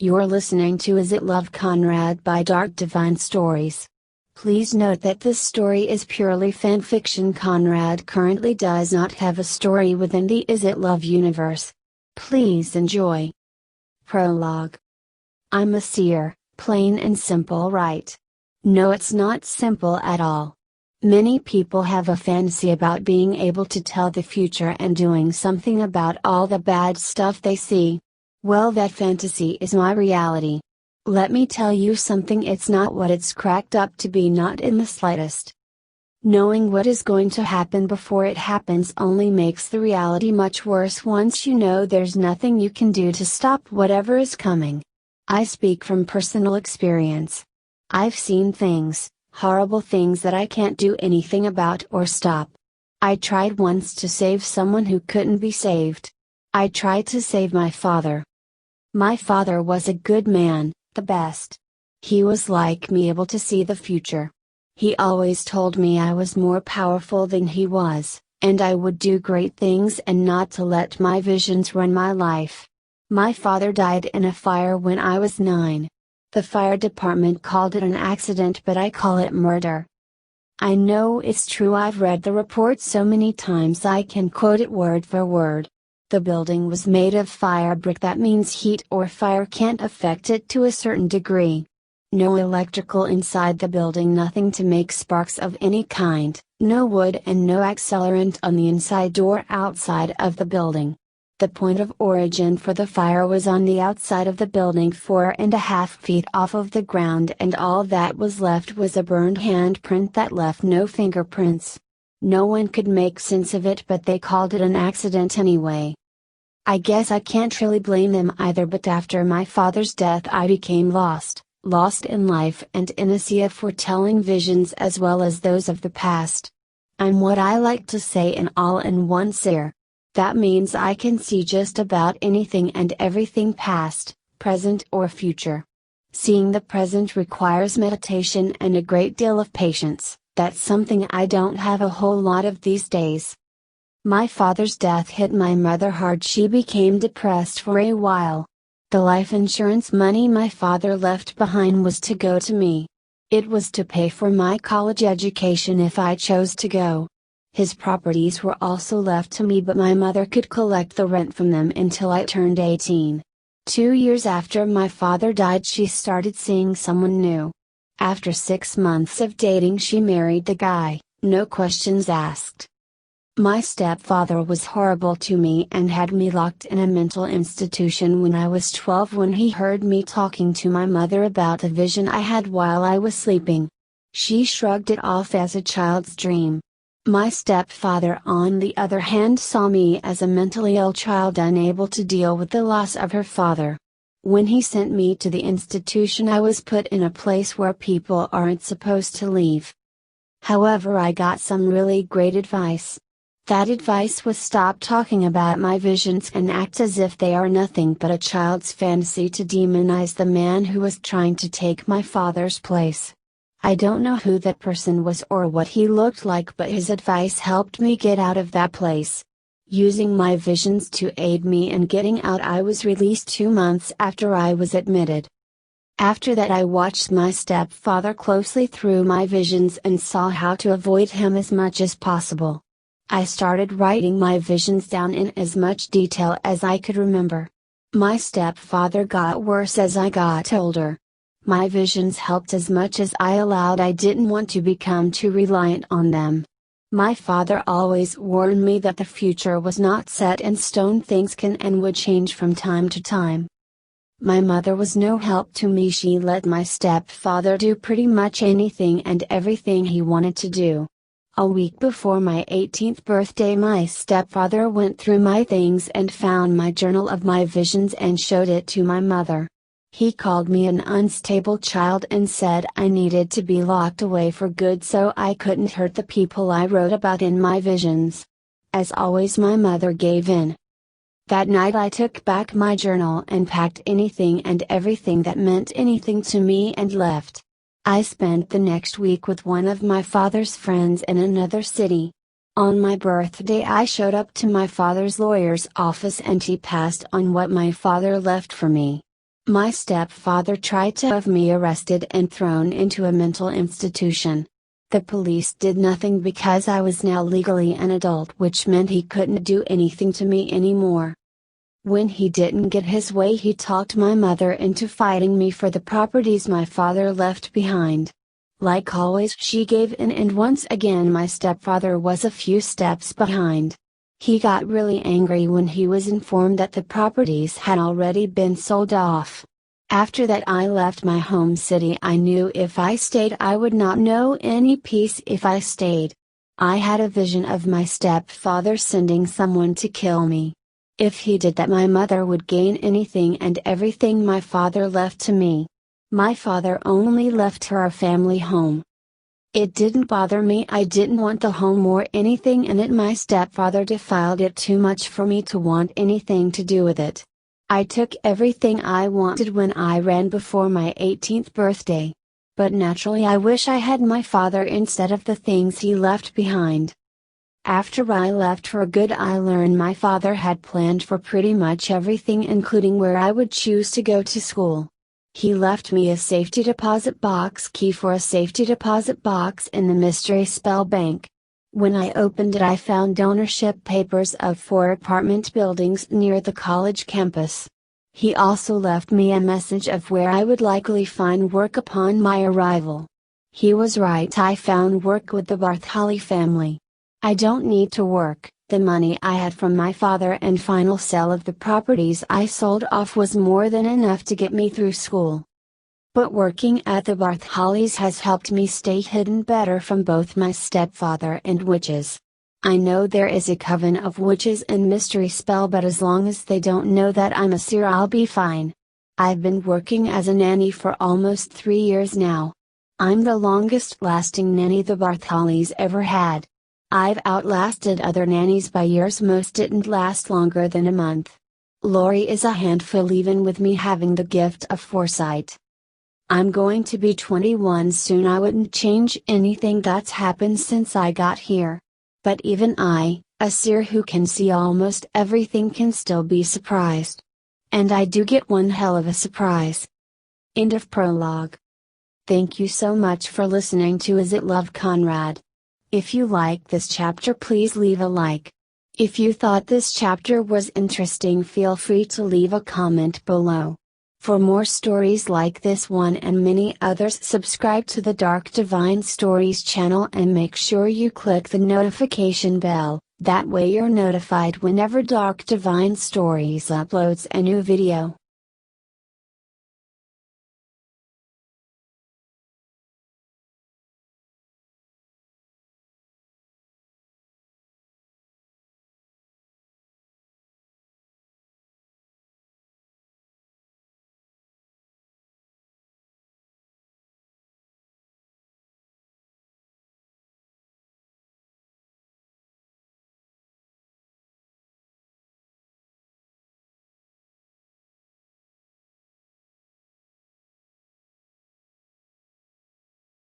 You're listening to Is It Love Conrad by Dark Divine Stories. Please note that this story is purely fanfiction. Conrad currently does not have a story within the Is It Love universe. Please enjoy. Prologue. I'm a seer, plain and simple, right? No, it's not simple at all. Many people have a fantasy about being able to tell the future and doing something about all the bad stuff they see. Well, that fantasy is my reality. Let me tell you something, it's not what it's cracked up to be, not in the slightest. Knowing what is going to happen before it happens only makes the reality much worse once you know there's nothing you can do to stop whatever is coming. I speak from personal experience. I've seen things, horrible things that I can't do anything about or stop. I tried once to save someone who couldn't be saved. I tried to save my father. My father was a good man, the best. He was like me, able to see the future. He always told me I was more powerful than he was, and I would do great things and not to let my visions run my life. My father died in a fire when I was 9. The fire department called it an accident, but I call it murder. I know it's true, I've read the report so many times I can quote it word for word. The building was made of fire brick, that means heat or fire can't affect it to a certain degree. No electrical inside the building, nothing to make sparks of any kind, no wood and no accelerant on the inside or outside of the building. The point of origin for the fire was on the outside of the building, 4.5 feet off of the ground, and all that was left was a burned handprint that left no fingerprints. No one could make sense of it, but they called it an accident anyway. I guess I can't really blame them either, but after my father's death I became lost in life and in a sea of foretelling visions as well as those of the past. I'm what I like to say an all-in-one seer. That means I can see just about anything and everything, past, present or future. Seeing the present requires meditation and a great deal of patience. That's something I don't have a whole lot of these days. My father's death hit my mother hard. She became depressed for a while. The life insurance money my father left behind was to go to me. It was to pay for my college education if I chose to go. His properties were also left to me, but my mother could collect the rent from them until I turned 18. 2 years after my father died, she started seeing someone new. After 6 months of dating, she married the guy, no questions asked. My stepfather was horrible to me and had me locked in a mental institution when I was 12 when he heard me talking to my mother about a vision I had while I was sleeping. She shrugged it off as a child's dream. My stepfather, on the other hand, saw me as a mentally ill child unable to deal with the loss of her father. When he sent me to the institution, I was put in a place where people aren't supposed to leave. However, I got some really great advice. That advice was stop talking about my visions and act as if they are nothing but a child's fantasy to demonize the man who was trying to take my father's place. I don't know who that person was or what he looked like, but his advice helped me get out of that place. Using my visions to aid me in getting out, I was released 2 months after I was admitted. After that, I watched my stepfather closely through my visions and saw how to avoid him as much as possible. I started writing my visions down in as much detail as I could remember. My stepfather got worse as I got older. My visions helped as much as I allowed. I didn't want to become too reliant on them. My father always warned me that the future was not set in stone, things can and would change from time to time. My mother was no help to me. She let my stepfather do pretty much anything and everything he wanted to do. A week before my 18th birthday, my stepfather went through my things and found my journal of my visions and showed it to my mother. He called me an unstable child and said I needed to be locked away for good so I couldn't hurt the people I wrote about in my visions. As always, my mother gave in. That night I took back my journal and packed anything and everything that meant anything to me and left. I spent the next week with one of my father's friends in another city. On my birthday, I showed up to my father's lawyer's office and he passed on what my father left for me. My stepfather tried to have me arrested and thrown into a mental institution. The police did nothing because I was now legally an adult, which meant he couldn't do anything to me anymore. When he didn't get his way, he talked my mother into fighting me for the properties my father left behind. Like always, she gave in, and once again my stepfather was a few steps behind. He got really angry when he was informed that the properties had already been sold off. After that, I left my home city. I knew if I stayed I would not know any peace if I stayed. I had a vision of my stepfather sending someone to kill me. If he did that, my mother would gain anything and everything my father left to me. My father only left her a family home. It didn't bother me, I didn't want the home or anything in it. My stepfather defiled it too much for me to want anything to do with it. I took everything I wanted when I ran before my 18th birthday. But naturally I wish I had my father instead of the things he left behind. After I left for good, I learned my father had planned for pretty much everything, including where I would choose to go to school. He left me a safety deposit box key for a safety deposit box in the Mystery Spell Bank. When I opened it, I found ownership papers of 4 apartment buildings near the college campus. He also left me a message of where I would likely find work upon my arrival. He was right, I found work with the Bartholdi family. I don't need to work. The money I had from my father and final sale of the properties I sold off was more than enough to get me through school. But working at the Bartholdis has helped me stay hidden better from both my stepfather and witches. I know there is a coven of witches in Mystery Spell, but as long as they don't know that I'm a seer, I'll be fine. I've been working as a nanny for almost 3 years now. I'm the longest lasting nanny the Bartholdis ever had. I've outlasted other nannies by years, most didn't last longer than a month. Lori is a handful, even with me having the gift of foresight. I'm going to be 21 soon. I wouldn't change anything that's happened since I got here. But even I, a seer who can see almost everything, can still be surprised. And I do get one hell of a surprise. End of prologue. Thank you so much for listening to Is It Love Conrad? If you like this chapter, please leave a like. If you thought this chapter was interesting, feel free to leave a comment below. For more stories like this one and many others, subscribe to the Dark Divine Stories channel and make sure you click the notification bell, that way you're notified whenever Dark Divine Stories uploads a new video.